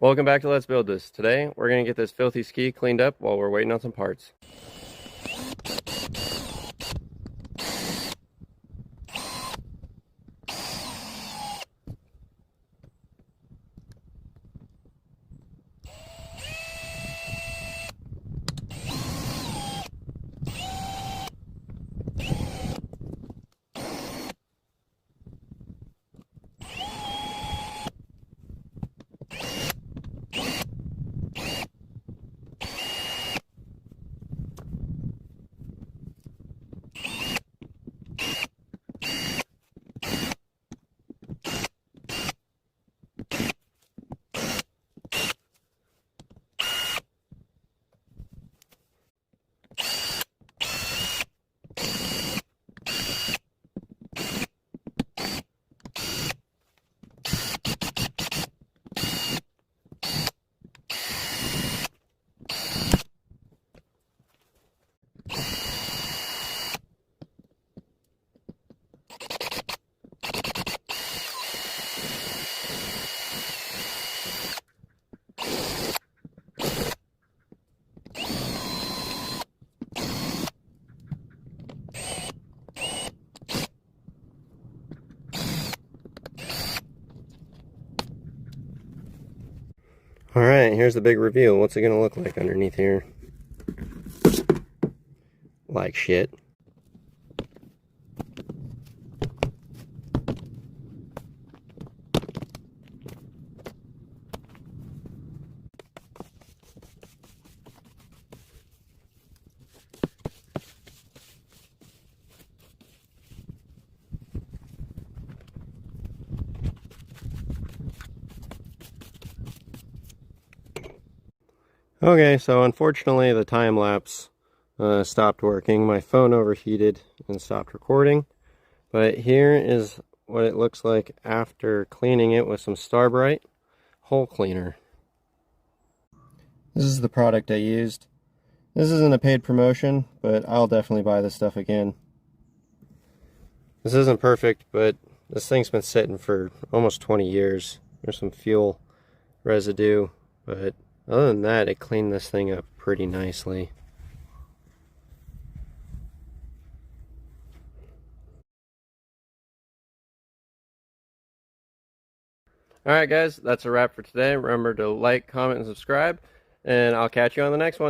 Welcome back to Let's Build This. Today, we're going to get this filthy ski cleaned up while we're waiting on some parts. Alright, here's the big reveal. What's it going to look like underneath here? Like shit. Okay, so unfortunately the time lapse stopped working. My phone overheated and stopped recording. But here is what it looks like after cleaning it with some Starbright hole cleaner. This is the product I used. This isn't a paid promotion, but I'll definitely buy this stuff again. This isn't perfect, but this thing's been sitting for almost 20 years. There's some fuel residue, but other than that, it cleaned this thing up pretty nicely. Alright guys, that's a wrap for today. Remember to like, comment, and subscribe, and I'll catch you on the next one.